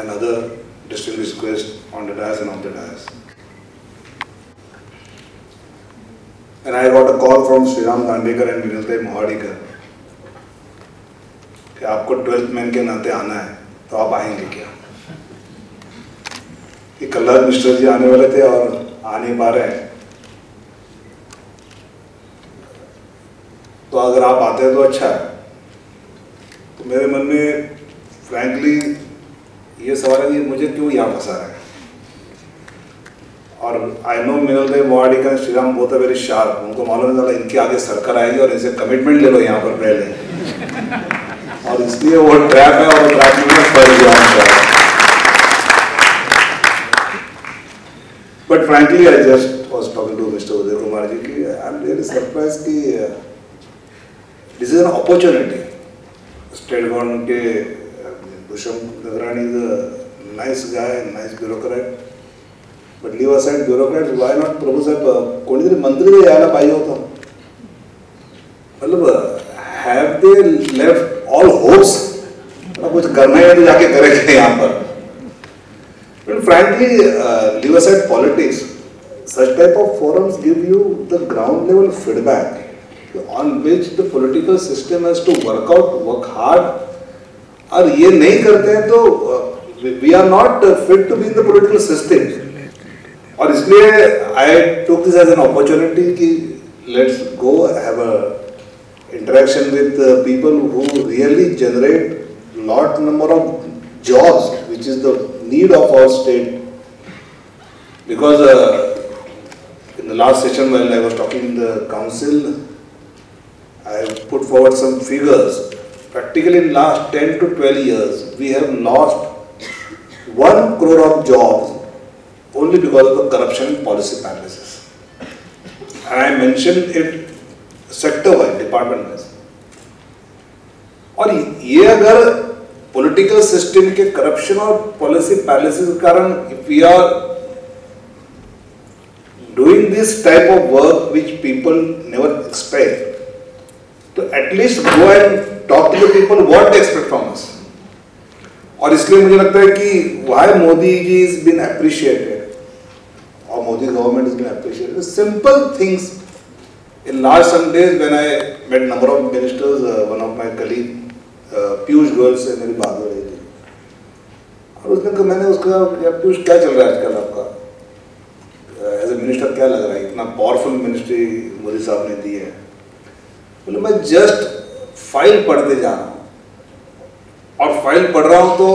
and other distinguished guests on the dais and on the dais. And I got a call from Sriram Gandekar and Viniltai Mohadikar कि आपको 12th man के नाते आना है, तो आप आएंगे क्या? कि कल्लर मिश्रा जी आने वाले थे और आ नहीं पा रहे हैं, तो अगर आप आते हैं तो अच्छा है। तो मेरे मन में फ्रैंकली ये सवाल है कि मुझे क्यों यहाँ फंसा रहा है। और आई नो मिनलदेव Mohadikar Shriram both very sharp, उनको मालूम है इनके आगे सरकार आएगी और इनसे कमिटमेंट ले लो यहाँ पर पहले, और इसलिए वो ट्रैप है और ट्रैप में फंस गया। But frankly I just was talking to mister Uday Kumar ji कि आई एम रियली सरप्राइज्ड कि this is an opportunity. State government के Dushyant Gagrani is a nice guy, nice bureaucrat, but leave aside bureaucrats, why not Prabhu साहेब कोणीतरी मंत्री यायला पाहिजे होतं। मतलब have they left all hopes, कुछ करना है तो जाके करेंगे यहाँ पर। But frankly, leave aside politics, such type of forums give you the ground level feedback on which the political system has to work out, work hard. और ये नहीं करते हैं तो we are not fit to be in the political system. और इसलिए I took this as an opportunity कि let's go have a interaction with people who really generate lot number of jobs, which is the need of our state. Because in the last session while I was talking in the council, I put forward some figures. Practically in last 10 to 12 years, we have lost 1 crore of jobs only because of the corruption and policy paralysis. And I mentioned it sector-wise, department-wise. और ये अगर political system के corruption और policy paralysis के कारण if we are doing this type of work which people never expect, तो at least go and talk to the people what they expect from us. और इसलिए मुझे लगता है कि why Modi ji is been appreciated or Modi government has been appreciated, the simple things. In last some days when I met number of ministers, one of my colleague Piyush Goyal से मेरी बात हो रही थी, और उसने कहा, मैंने उसका या पीयूष क्या चल रहा है आजकल आपका एज ए मिनिस्टर, क्या लग रहा है, इतना पावरफुल मिनिस्ट्री मोदी साहब ने दी है। बोले मैं जस्ट फाइल पढ़ते जा रहा हूँ, और फाइल पढ़ रहा हूँ तो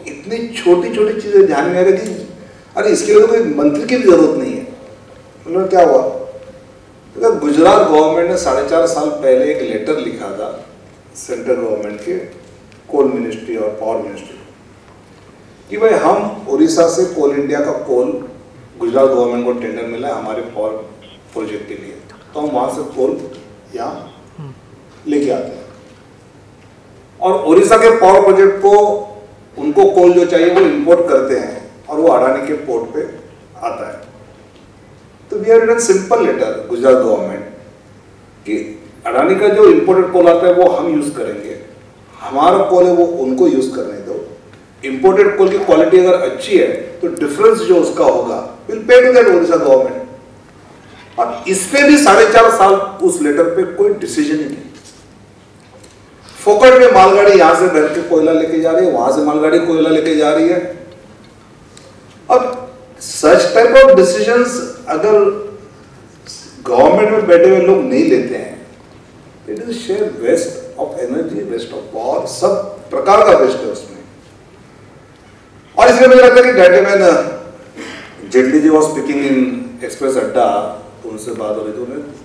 इतनी छोटी छोटी चीज़ें ध्यान में आ रही कि अरे इसके लिए तो कोई मंत्री की भी जरूरत नहीं है। बोले क्या हुआ? तो गुजरात गवर्नमेंट ने 4.5 साल पहले एक लेटर लिखा था सेंट्रल गवर्नमेंट के कोल मिनिस्ट्री और पावर मिनिस्ट्री कि भाई हम उड़ीसा से कोल इंडिया का कोल गुजरात गवर्नमेंट को टेंडर मिला है हमारे पावर प्रोजेक्ट के लिए, तो हम वहाँ से कोल यहाँ लेके आते हैं, और उड़ीसा के पावर प्रोजेक्ट को उनको कोल जो चाहिए वो इंपोर्ट करते हैं और वो अडानी के पोर्ट पे आता है। तो we have written simple letter Gujarat government कि अडानी का जो इंपोर्टेड कोल आता है वो हम यूज करेंगे, हमारा कोल है वो उनको यूज करने दो। इंपोर्टेड कोल की क्वालिटी अगर अच्छी है तो डिफरेंस जो उसका होगा will pay to that Odisha government. और इस पे भी 4.5 साल उस लेटर पे कोई डिसीजन ही नहीं। फोकट में मालगाड़ी यहां से भर के कोयला लेके जा रही है, वहां से मालगाड़ी कोयला लेके जा रही है। अब सच टाइप ऑफ डिसीजंस अगर गवर्नमेंट में बैठे हुए लोग नहीं लेते हैं, it is sheer waste of energy, waste of power, सब प्रकार का वेस्ट है उसमें। और इसलिए मुझे लगता है कि डेट में Jaitley ji was speaking Inn Express अड्डा, तो उनसे बात हो रही थी,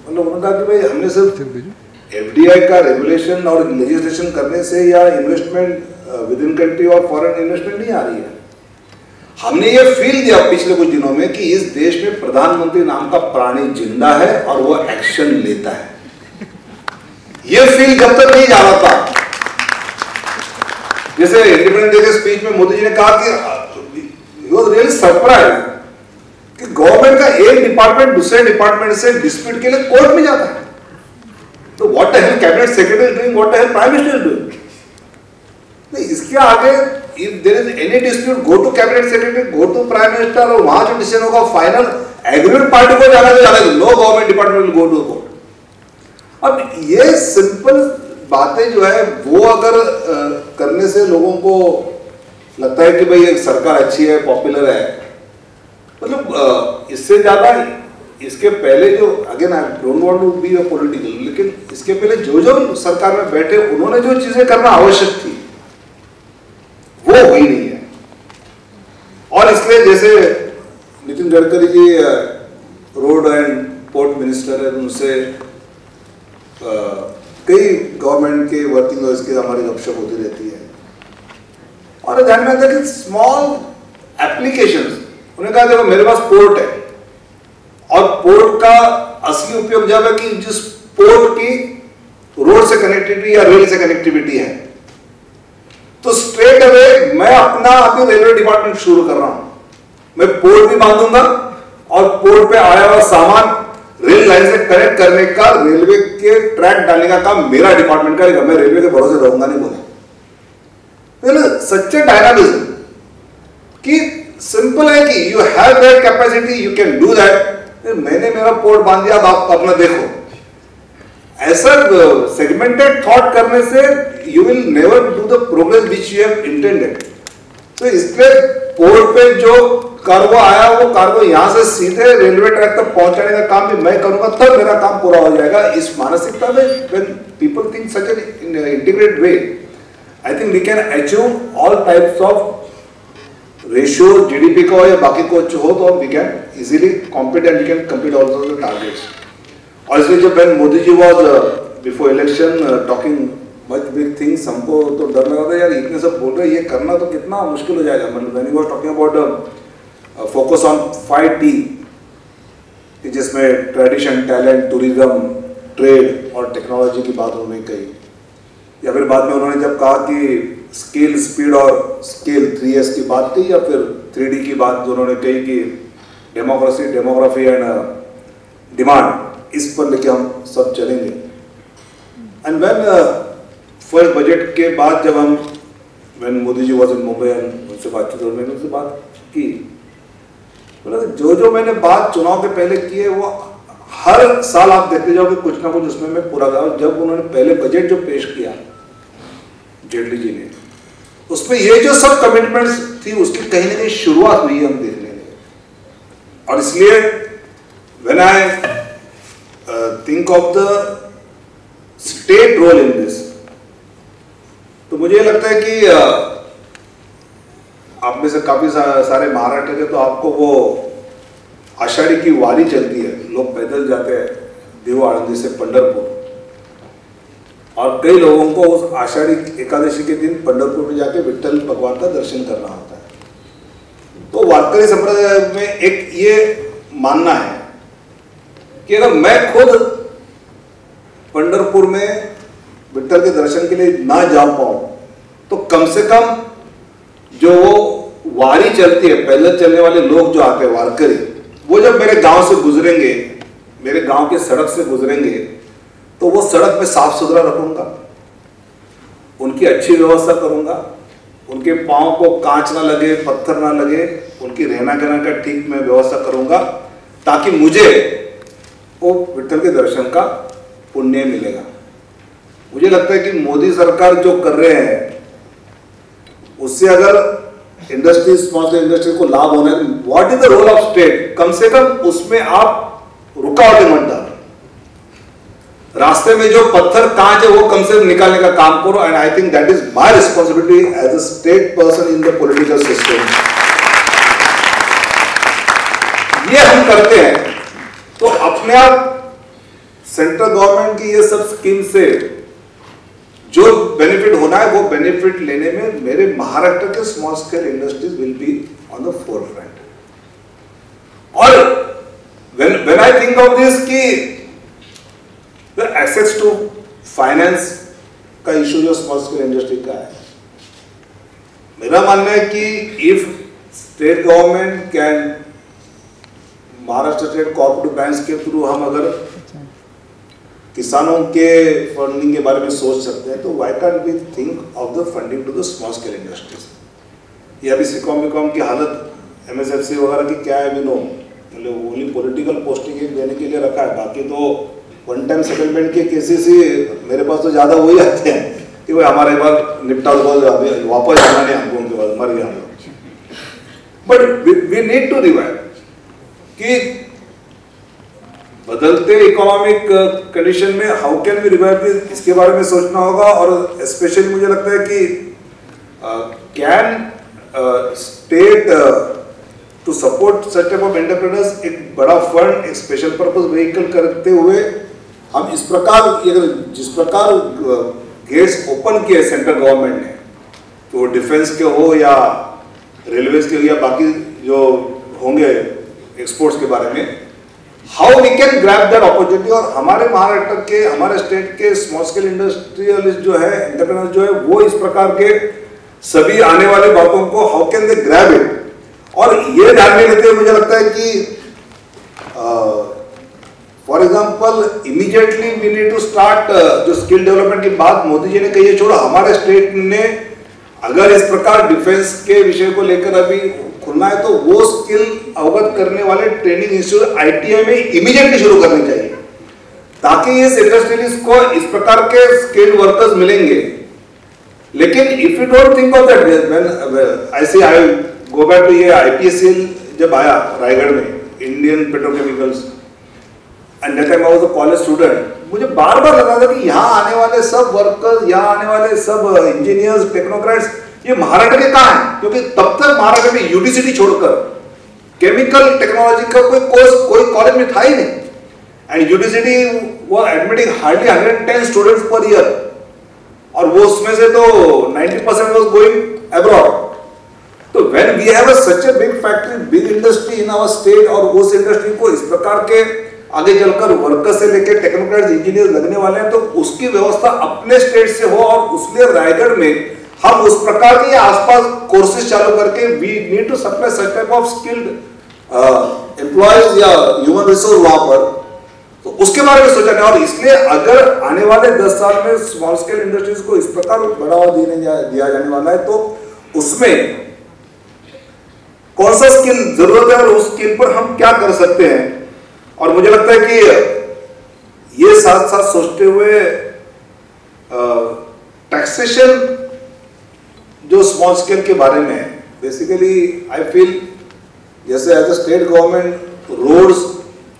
उन्होंने कहा कि भाई हमने सिर्फ एफडीआई का रेगुलेशन और लेजिस्लेशन करने से या इन्वेस्टमेंट विद इन कंट्री और फॉरेन इन्वेस्टमेंट नहीं आ रही है। हमने ये फील दिया पिछले कुछ दिनों में कि इस देश में प्रधानमंत्री नाम का प्राणी जिंदा है और वो एक्शन लेता है। ये फील जब तक नहीं जा रहा था, जैसे इंडिपेंडेंस डे के स्पीच में मोदी जी ने कहा कि ही वाज रियली सरप्राइज्ड कि गवर्नमेंट का एक डिपार्टमेंट दूसरे डिपार्टमेंट से डिस्प्यूट के लिए कोर्ट में जाता है। तो what the hell cabinet secretary doing, what the hell prime minister doing? इसके आगे if there is any dispute, go to cabinet secretary, go to prime minister, और वहां जो डिसीजन होगा फाइनल एग्रीमेंट पार्टी को जाना तो जाना, no government department will go to court. अब ये सिंपल बातें जो है वो अगर करने से लोगों को लगता है कि भाई एक सरकार अच्छी है, पॉपुलर है, मतलब इससे ज्यादा इसके पहले जो, again I don't want to be a political, लेकिन इसके पहले जो जो सरकार में बैठे उन्होंने जो चीजें करना आवश्यक थी वो हुई नहीं है। और इसलिए जैसे Nitin Gadkari ji road and port minister है, उनसे कई गवर्नमेंट के वर्किंग आवर्स की हमारी गपशप होती रहती है, और ध्यान में आता है कि स्मॉल एप्लीकेशंस, उन्होंने कहा देखो मेरे पास पोर्ट है, और पोर्ट का असली उपयोग जब है कि जिस पोर्ट की रोड से कनेक्टिविटी या रेल से कनेक्टिविटी है, तो स्ट्रेट अवे मैं अपना अभी रेलवे डिपार्टमेंट शुरू कर रहा हूं, मैं पोर्ट भी बांधूंगा और पोर्ट पे आया हुआ सामान रेल लाइन से कनेक्ट करने का, रेलवे के ट्रैक डालने का काम मेरा डिपार्टमेंट करेगा, मैं रेलवे के भरोसे रहूंगा नहीं बोले। सच्चे डायनामिज्म कि सिंपल है कि you have that capacity, you can do that, मैंने मेरा पोर्ट बांध दिया, आप अपना देखो। ऐसा सेगमेंटेड थॉट करने से you will never do the progress which you have intended. तो इसलिए पोर्ट पे जो कार्गो आया वो कार्गो यहां से सीधे रेलवे ट्रैक तक पहुंचाने का काम भी मैं करूंगा, तब मेरा काम पूरा हो जाएगा। इस मानसिकता में when people think such an integrated way, I think we can achieve all types of ratio, GDP का हो या बाकी कुछ हो, तो we can easily compete and we can compete also the targets. और इसलिए जब when Modi ji was before election talking much big things, हमको तो डर लगा था यार इतने सब बोल रहे हैं, ये करना तो कितना मुश्किल हो जाएगा। मतलब when he was talking about focus on 5T, जिसमें ट्रेडिशन, टैलेंट, टूरिज्म, ट्रेड और टेक्नोलॉजी की बात उन्होंने कही, या फिर बाद में उन्होंने जब कहा कि स्केल, स्पीड और स्केल 3S की बात कही, या फिर 3D की बात जो उन्होंने कही कि डेमोक्रेसी, डेमोग्राफी एंड डिमांड, इस पर लेके हम सब चलेंगे। एंड व्हेन फर्स्ट बजट के बाद जब हम when Modi ji was in Mumbai and उनसे बातचीत, और मैंने उनसे बात की, बोला जो जो मैंने बात चुनाव के पहले की है वो हर साल आप देखते जाओगे कुछ ना कुछ उसमें मैं पूरा करा। जब उन्होंने पहले बजट जो पेश किया जेटली जी ने, उसमें ये जो सब कमिटमेंट्स थी उसकी कहीं ना कहीं शुरुआत हुई हम देखने लगे। और इसलिए when I think of the state role in this, तो मुझे लगता है कि आप में से काफी सारे महाराष्ट्र के, तो आपको वो आषाढ़ी की वारी चलती है, लोग पैदल जाते हैं देव आळंदी से पंढरपुर, और कई लोगों को उस आषाढ़ी एकादशी के दिन पंढरपुर में जाके विठ्ठल भगवान का दर्शन करना होता है। तो वारकरी संप्रदाय में एक ये मानना है कि अगर मैं खुद पंढरपुर में विठ्ठल के दर्शन के लिए ना जा पाऊं, तो कम से कम जो वो वारी चलती है, पैदल चलने वाले लोग जो आते हैं वारकरी, वो जब मेरे गांव से गुजरेंगे, मेरे गांव के सड़क से गुजरेंगे, तो वो सड़क में साफ सुथरा रखूंगा, उनकी अच्छी व्यवस्था करूंगा, उनके पांव को कांच ना लगे, पत्थर ना लगे, उनकी रहना कहना का ठीक मैं व्यवस्था करूंगा, ताकि मुझे वो विठ्ठल के दर्शन का पुण्य मिलेगा। मुझे लगता है कि मोदी सरकार जो कर रहे हैं उससे अगर इंडस्ट्री, स्मॉल इंडस्ट्री को लाभ होना है, what is the role of state? कम से कम उसमें आप रुकावटें मत डालो, रास्ते में जो पत्थर कांच है वो कम से कम निकालने का काम करो। And I think that is my responsibility as a state person in the political system. ये हम करते हैं तो अपने आप सेंट्रल गवर्नमेंट की ये सब स्कीम से जो बेनिफिट होना है वो बेनिफिट लेने में मेरे महाराष्ट्र के small scale industries will be on the forefront. और when I think of this कि द एक्सेस टू फाइनेंस का इशू जो स्मॉल स्केल इंडस्ट्री का है, मेरा मानना है कि if state government can, Maharashtra state cooperative banks के थ्रू हम अगर किसानों के फंडिंग के बारे में सोच सकते हैं, तो why can't we think of the funding to the small scale industries. या अभी सीकॉम की हालत MSFC वगैरह की क्या है भी नो, मतलब ओनली पॉलिटिकल पोस्टिंग देने के लिए रखा है, बाकी तो वन टाइम सेटलमेंट के केसेस ही मेरे पास तो ज़्यादा वही आते हैं कि भाई हमारे बाद निपटा दो, वापस जाना नहीं हमको, उनके बाद मर गया हम लोग। But we need to revive कि बदलते इकोनॉमिक कंडीशन में हाउ कैन वी रिवाइव, इसके बारे में सोचना होगा। और स्पेशली मुझे लगता है कि can state to support such type of entrepreneurs, एक बड़ा फंड, एक स्पेशल पर्पस व्हीकल करते हुए हम इस प्रकार, जिस प्रकार गेट्स ओपन किए सेंट्रल गवर्नमेंट ने, तो डिफेंस के हो या रेलवेज के हो या बाकी जो होंगे एक्सपोर्ट्स के बारे में, how we can grab that opportunity. और हमारे महाराष्ट्र के, हमारे स्टेट के स्मॉल स्केल इंडस्ट्रियलिस्ट जो है, एंटरप्रेन्योर जो है, वो इस प्रकार के सभी आने वाली बातों को how can they grab it. और ये ध्यान में लेते हुए मुझे लगता है कि for example immediately we need to start, जो स्किल डेवलपमेंट की बात मोदी जी ने कही है, छोड़ो, हमारे स्टेट ने अगर इस प्रकार डिफेंस के विषय को लेकर अभी खुलना है तो वो स्किल अवगत करने वाले ट्रेनिंग इंस्टीट्यूट ITI में इमीडिएटली शुरू करनी चाहिए, ताकि इस इंडस्ट्रियलिस्ट को इस प्रकार के स्किल्ड वर्कर्स मिलेंगे। लेकिन if you don't think of that, when I से आई गो बैक टू ये IPSCL जब आया रायगढ़ में, Indian petrochemicals, and that time I was a college student, मुझे बार बार लगा था कि यहाँ आने वाले सब वर्कर्स, यहाँ आने वाले सब इंजीनियर्स, टेक्नोक्रेट्स, ये महाराष्ट्र के कहाँ हैं? क्योंकि तब तक महाराष्ट्र में UTCT छोड़कर केमिकल टेक्नोलॉजी का कोई कोर्स, कोई कॉलेज में था ही नहीं, एंड UTCT वो admitting hardly 110 students per year, और वो उसमें से तो 90% वाज गोइंग अब्रॉड। तो when we have such a big factory, big industry in our state, और उस इंडस्ट्री को इस प्रकार के आगे चलकर वर्कर से लेकर टेक्नोक्रेट्स, इंजीनियर लगने वाले हैं, तो उसकी व्यवस्था अपने स्टेट से हो। और उसलिए रायगढ़ में हम उस प्रकार के आसपास कोर्सेज चालू करके we need to supply such type of skilled employees या ह्यूमन रिसोर्स वहां पर, तो उसके बारे में सोचा नहीं। और इसलिए अगर आने वाले 10 साल में स्मॉल स्केल इंडस्ट्रीज को इस प्रकार बढ़ावा दिया जाने वाला है, तो उसमें कौन सा स्किल जरूरत है और उस स्किल पर हम क्या कर सकते हैं। और मुझे लगता है कि ये साथ साथ सोचते हुए टैक्सेशन जो स्मॉल स्केल के बारे में है, बेसिकली आई फील जैसे as a state government roads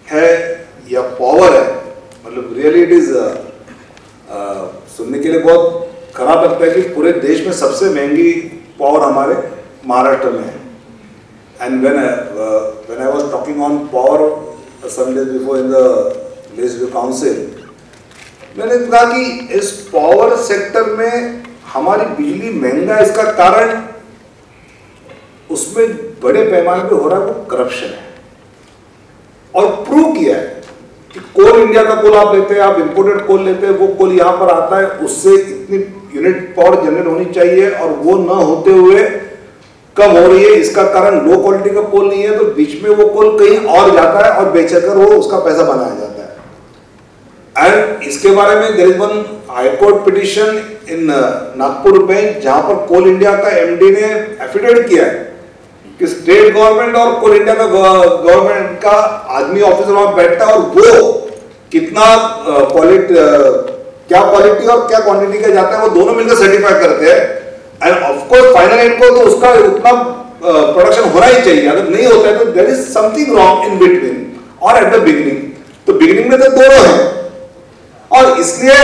है या पावर है, मतलब रियली इट इज सुनने के लिए बहुत खराब लगता है कि पूरे देश में सबसे महंगी पावर हमारे महाराष्ट्र में है। And when I was talking on power some days before in the legislative council, मैंने कहा कि इस पावर सेक्टर में हमारी बिजली महंगा, इसका कारण उसमें बड़े पैमाने पे हो रहा है वो करप्शन है। और प्रूव किया है कि कोल इंडिया का कोल आप लेते हैं, आप इंपोर्टेड कोल लेते हैं, वो कोल यहाँ पर आता है, उससे इतनी यूनिट पावर जनरेट होनी चाहिए और वो न होते हुए कम हो रही है। इसका कारण लो क्वालिटी का कोल नहीं है, तो बीच में वो कोल कहीं और जाता है और बेचकर वो उसका पैसा बनाया जाता है। एंड इसके बारे में there is one high court petition in Nagpur में, जहां पर कोल इंडिया का MD ने एफिडेविट किया है कि स्टेट गवर्नमेंट और कोल इंडिया का गवर्नमेंट का आदमी ऑफिसर वहां बैठता है और वो कितना क्या क्वालिटी और क्या क्वांटिटी का जाता है वो दोनों मिलकर सर्टिफाई करते हैं। End of course final and को तो उसका उतना प्रोडक्शन होना ही चाहिए, अगर नहीं होता है तो there is something wrong in between और एट द बिगिनिंग। तो बिगिनिंग में तो दोनों हैं, और इसलिए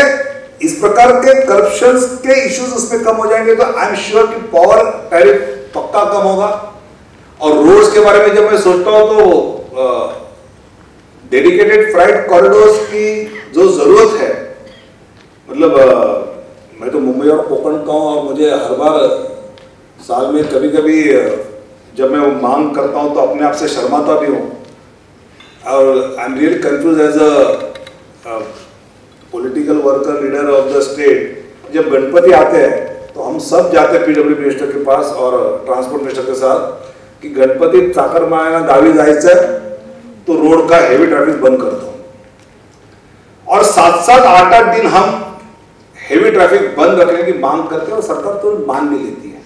इस प्रकार के करप्शन के इश्यूज उसमें कम हो जाएंगे तो आई एम श्योर कि पावर टैरिफ पक्का कम होगा। और रोड्स के बारे में जब मैं सोचता हूं तो डेडिकेटेड फ्राइट कॉरिडोर्स की जो जरूरत है, मतलब मैं तो मुंबई और कोकण का हूँ और मुझे हर बार साल में कभी कभी जब मैं वो मांग करता हूँ तो अपने आप से शर्माता भी हूँ। और I am really confused as a political worker leader of the state. जब गणपति आते हैं तो हम सब जाते हैं PWD मिनिस्टर के पास और ट्रांसपोर्ट मिनिस्टर के साथ कि गणपती चाकरमान्यांना गावी जायचं तो रोड का हेवी ट्रैफिक बंद कर दो। और 7-7, 8-8 दिन हम हेवी ट्रैफिक बंद रखने की मांग करते हैं और सरकार तो मान भी लेती है।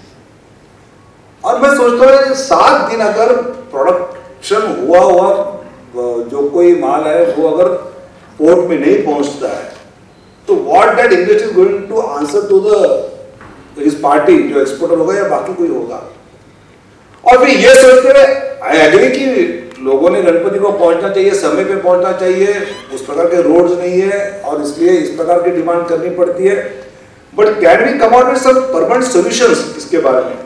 और मैं सोचता हूँ 7 दिन अगर प्रोडक्शन हुआ जो कोई माल है वो अगर पोर्ट में नहीं पहुंचता है तो what that industry is going to answer to the इस पार्टी जो एक्सपोर्टर होगा या बाकी कोई होगा। और फिर ये सोचते हुए आई एग्री कि लोगों ने गणपति को पहुंचना चाहिए, समय पे पहुंचना चाहिए, उस प्रकार के रोड्स नहीं है और इसलिए इस प्रकार की डिमांड करनी पड़ती है, but can we come out with some permanent solutions इसके बारे में,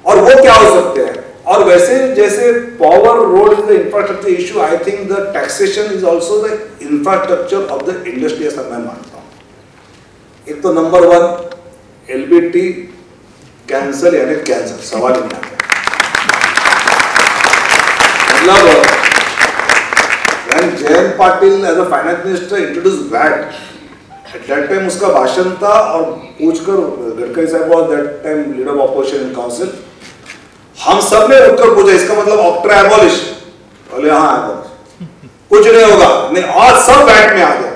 और वो क्या हो सकते हैं। और वैसे जैसे power road is the infrastructure issue, I think the taxation is also the infrastructure of the industry, ऐसा मैं मानता हूं। एक तो नंबर 1 एलबीटी कैंसल यानी कैंसर, सवाल ही नहीं आता। मतलब when Jayant Patil as a finance minister introduce VAT, at that time उसका भाषण था और पूछकर गडकरी साहब was that time leader of opposition in council, हम सब ने उत्तर पूछा इसका मतलब ऑक्ट्रा एबॉलिश, बोले हाँ एबॉलिश, कुछ नहीं होगा, नहीं और सब वैट में आ गया।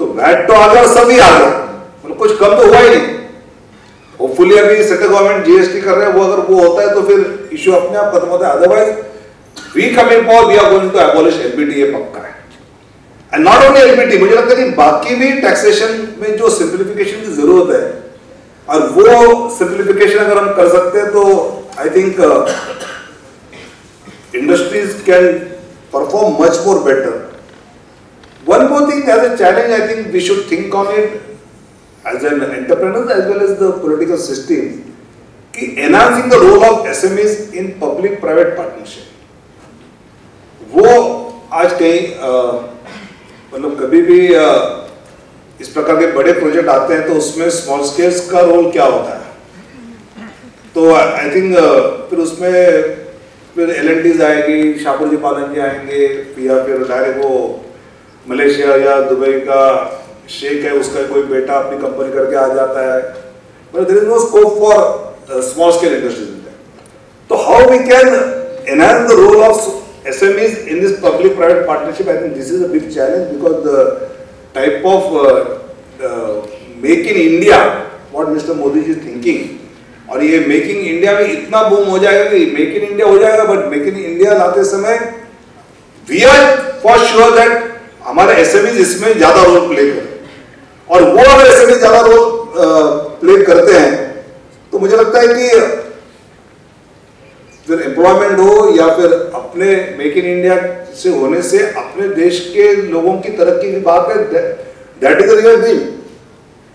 तो वैट तो आ गया और सभी आ गया, मतलब कुछ कम तो हुआ ही नहीं। होपफुली अभी सेंट्रल गवर्नमेंट जीएसटी कर रहे हैं, वो अगर वो होता है तो फिर इश्यू अपने आप खत्म होता है, otherwise we coming for we are going to abolish LBT, ये पक्का है। एंड नॉट ओनली एलबीटी, मुझे लगता है कि बाकी भी टैक्सेशन में जो सिंप्लीफिकेशन की जरूरत है, और वो सिंप्लीफिकेशन अगर हम कर सकते हैं तो I think industries can perform much more better. One more thing as a challenge, I think we should think on it as an entrepreneur as well as the political system, कि enhancing the role of SMEs in public-private partnership। वो आज कहीं मतलब कभी भी इस प्रकार के बड़े प्रोजेक्ट आते हैं तो उसमें स्मॉल स्केल्स का रोल क्या होता है। तो आई थिंक फिर उसमें फिर एलएनटीज आएगी, शाहपुर जी पालन जी आएंगे, या फिर डायरेक्ट वो मलेशिया या दुबई का शेख है उसका कोई बेटा अपनी कंपनी करके आ जाता है, but there is no scope for small scale industries. तो how we can enhance the role of SMEs in this public private partnership, I think this is a big challenge, because the type of make in India what mister Modi ji is thinking, और ये making India में इतना boom हो जाएगा कि make in India हो जाएगा, but make in India लाते समय we are for sure that हमारे एसएमईज इसमें ज्यादा रोल प्ले करें, और वो अगर एसएमईज ज्यादा रोल प्ले करते हैं तो मुझे लगता है कि फिर एम्प्लॉयमेंट हो या फिर अपने मेक इन इंडिया से होने से अपने देश के लोगों की तरक्की की बात है, that is the real thing.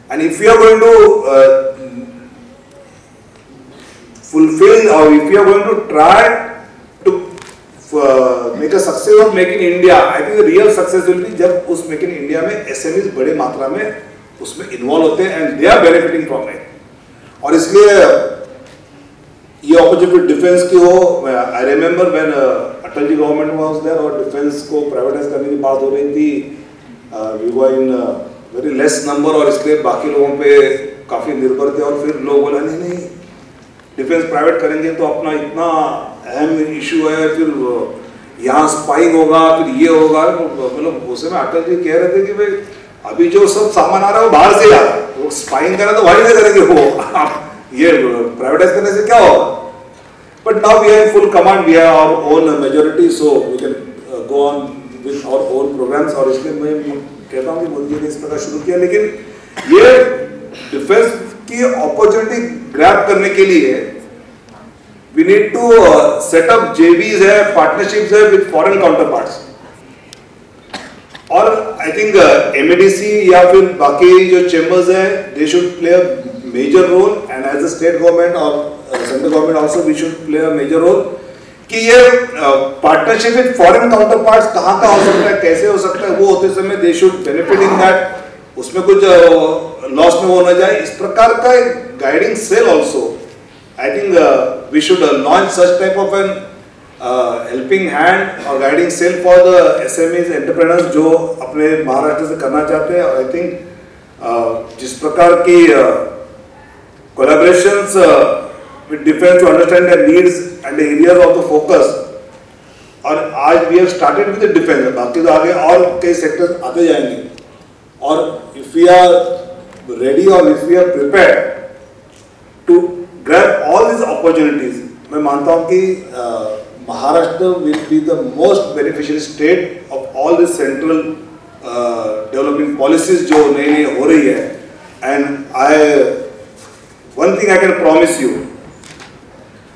And if you are going to fulfill, or if you are going to try to make a success of Make in India, I think the real success will be जब उस Make in India में SMEs बड़े मात्रा में उसमें involve होते हैं and they are benefiting from it। और इसलिए ये अपॉर्चुनिटी डिफेंस की हो, I remember when Atal ji government was there और डिफेंस को प्राइवेटाइज करने की बात हो रही थी, we were in very less number और इसलिए बाकी लोगों पे काफी निर्भर थे, और फिर लोग बोला नहीं डिफेंस प्राइवेट करेंगे तो अपना इतना अहम इशू है, फिर यहाँ स्पाइंग होगा, फिर ये होगा, मतलब उस समय अटल जी कह रहे थे कि भाई अभी जो सब सामान आ रहा है वो बाहर से आ रहा है, वो स्पाइंग करना तो वहीं से करेंगे, वो ये प्राइवेटाइज करने से क्या होगा। But now we are in full command, we have our own majority, so we can go on with our own programmes, और इसलिए मैं कहता हूँ कि मोदी जी ने इस प्रकार शुरू किया। लेकिन ये डिफेंस की अपॉर्चुनिटी ग्रैब करने के लिए we need to set up JVs है, पार्टनरशिप्स है विद फॉरेन काउंटरपार्ट्स, और आई थिंक एमएडीसी या फिर बाकी जो चेंबर्स हैं they should play a major role, and as a state government और central government also we should play a major role कि ये पार्टनरशिप विद फॉरेन काउंटरपार्ट्स कहाँ का हो सकता है, कैसे हो सकता है, वो होते समय they should benefit in that, उसमें कुछ लॉस में हो ना जाए, इस प्रकार का guiding cell also. I think we should launch such type of an helping hand और guiding cell for the SMEs entrepreneurs जो अपने महाराष्ट्र से करना चाहते हैं। और आई थिंक जिस प्रकार की collaborations with defence to understand the needs and the areas of the focus, और आज we have started with the defence, बाकी तो आगे और कई सेक्टर्स आते जाएंगे, और if we are ready or if we are prepared to grab all these opportunities. मैं मानता हूँ कि Maharashtra will be the most beneficiary state of all the central development policies जो नई नई हो रही है. And one thing I can promise you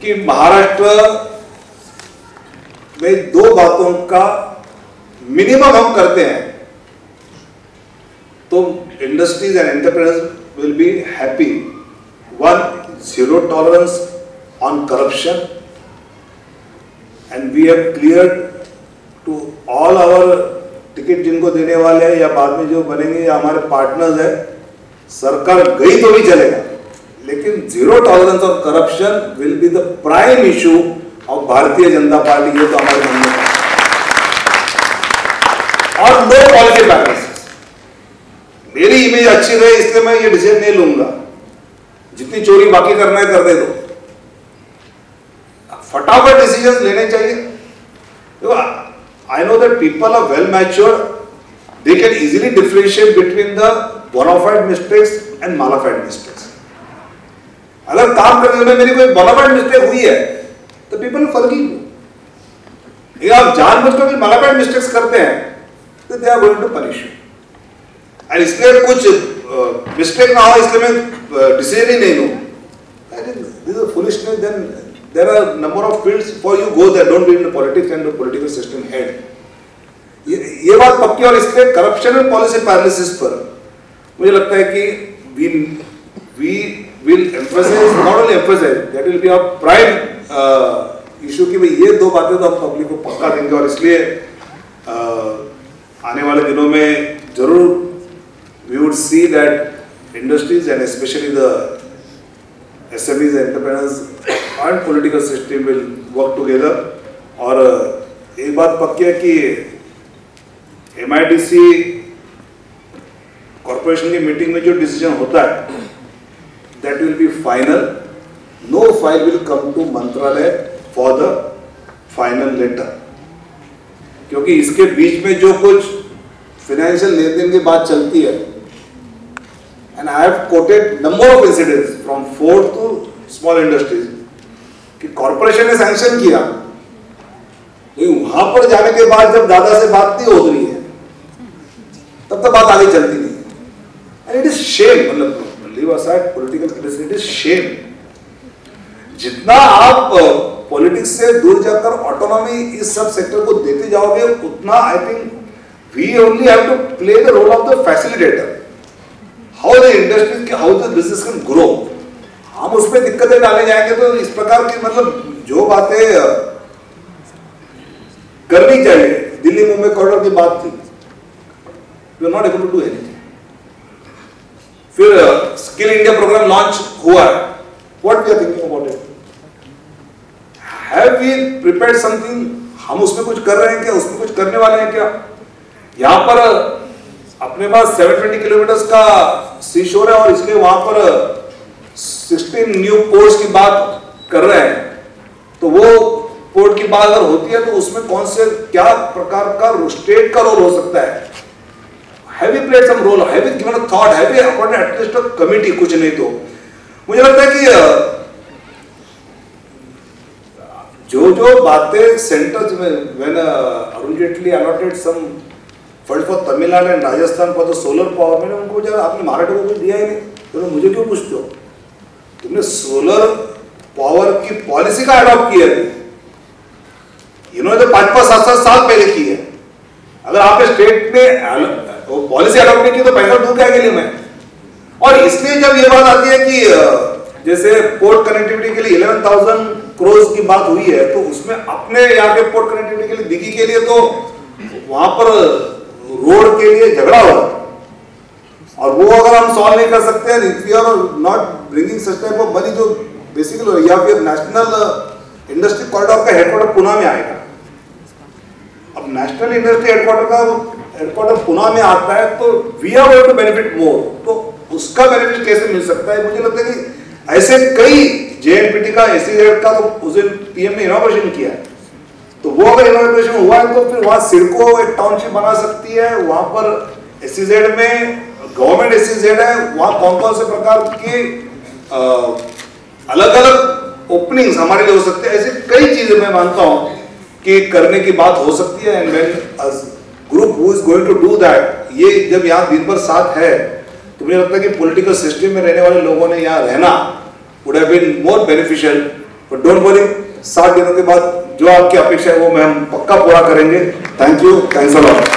कि महाराष्ट्र में दो बातों का मिनिमम हम करते हैं तो industries and entrepreneurs will be happy. One, zero tolerance on corruption, and we have cleared to all our ticket जिनको देने वाले हैं या बाद में जो बनेंगे या हमारे पार्टनर्स हैं, सरकार गई तो भी चलेगा, लेकिन zero tolerance on corruption will be the prime issue of Bharatiya Janata party. ये तो हमारे मन में है. और नो पॉलिटिकल बैलेंस. मेरी इमेज अच्छी रहे इसलिए मैं ये डिसीजन नहीं लूंगा. जितनी चोरी बाकी करना है कर दे दो. फटाफट डिसीजन लेने चाहिए. देखो, I know that people are well matured. They can easily differentiate between the bona fide mistakes and mala fide mistakes. अगर काम करने में मेरी कोई बोनाफाइड मिस्टेक हुई है तो पीपल फॉरगिव यू. अगर आप जानबूझकर भी मालाफाइड मिस्टेक्स करते हैं तो they are going to punish you. और इसलिए कुछ मिस्टेक ना हो इसलिए मैं डिसीजन ही नहीं लूं. I think this is foolishness. Then there are number of fields for you go that don't be in the politics and the political system head. ये बात पक्की. और इसलिए करप्शन एंड पॉलिसी पैरालिसिस पर मुझे लगता है कि we will emphasize, not only emphasize, that will be a prime issue कि भाई ये दो बातें तो हम पब्लिक को पक्का देंगे. और इसलिए आने वाले दिनों में जरूर we would see that industries and especially the SMEs, entrepreneurs and political system will work together. और एक बात पक्की है कि MIDC कॉर्पोरेशन की मीटिंग में जो डिसीजन होता है that will be final. No file will come to मंत्रालय for the final letter. क्योंकि इसके बीच में जो कुछ फाइनेंशियल लेन देन की बात चलती है, and I have quoted number of incidents from Ford to small industries कि कॉर्पोरेशन ने सैंक्शन किया, लेकिन वहां पर जाने के बाद जब दादा से बात नहीं हो रही है तब तक बात आगे चलती नहीं. And it is shame. मतलब leave aside political criticism, it is shame. जितना आप पॉलिटिक्स से दूर जाकर ऑटोनॉमी इस सब सेक्टर को देते जाओगे उतना I think we only have to play the role of the facilitator. How the industry, how the business can grow. हम उसमें दिक्कतें डाले जाएंगे तो इस प्रकार की मतलब जो बातें करनी चाहिए, दिल्ली मुंबई कॉरिडोर की बात थी, we are not able to do anything. फिर स्किल इंडिया प्रोग्राम लॉन्च हुआ है. What we are thinking about it? Have we prepared something? हम उसमें कुछ कर रहे हैं क्या? उसमें कुछ करने वाले हैं क्या? यहां पर अपने पास 720 किलोमीटर का सी शोर है और इसलिए वहां पर 16 न्यू पोर्ट्स की बात कर रहे हैं. तो वो पोर्ट की बात अगर होती है तो उसमें कौन से क्या प्रकार का स्टेट का रोल हो सकता है? Have you played some role? Have you given a thought? Have you appointed at least a committee? कुछ नहीं तो मुझे लगता है कि जो बातें सेंटर्स में when Arun Jaitley allotted some funds for Tamil Nadu and Rajasthan for the solar power, मैंने उनको जब आपने महाराष्ट्र को कुछ दिया ही नहीं तो मुझे क्यों पूछते हो? तुमने सोलर पावर की पॉलिसी का अडॉप्ट किया है, इन्होंने तो 5-7 साल पहले की है. अगर आपने स्टेट में वो पॉलिसी अडॉप्ट नहीं की तो पैसा दूं क्या के लिए मैं? और इसलिए जब ये बात आती है कि जैसे पोर्ट कनेक्टिविटी के लिए 11,000 करोड़ की बात हुई है तो उसमें अपने यहाँ के पोर्ट कनेक्टिविटी के लिए दिघी के लिए तो वहां पर रोड के लिए झगड़ा हुआ और वो अगर हम सॉल्व नहीं कर सकते हैं, if we are not bringing such type of money जो बेसिकली या फिर नेशनल इंडस्ट्री कॉरिडोर का हेडक्वार्टर पुणे में आएगा. अब नेशनल इंडस्ट्री हेडक्वार्टर पुणे में आता है तो we are going to benefit more. तो उसका बेनिफिट कैसे मिल सकता है? मुझे लगता है कि ऐसे कई जेएनपीटी का एसईजेड का तो उस दिन पीएम ने इनोवेशन किया है, तो वो अगर इनोवेशन हुआ है तो फिर वहां सिडको एक टाउनशिप बना सकती है. वहां पर एसईजेड में गवर्नमेंट एसईजेड है, वहां कौन कौन से प्रकार के अलग अलग ओपनिंग्स हमारे लिए हो सकते हैं, ऐसे कई चीजें मैं मानता हूं कि करने की बात हो सकती है। And when group who is going to do that, ये जब यहाँ दिन भर साथ है तो मुझे लगता है कि पॉलिटिकल सिस्टम में रहने वाले लोगों ने यहाँ रहना would have been more beneficial. But don't worry, 7 दिनों के बाद जो आपकी अपेक्षा है वो हम पक्का पूरा करेंगे। Thank you, thanks a lot.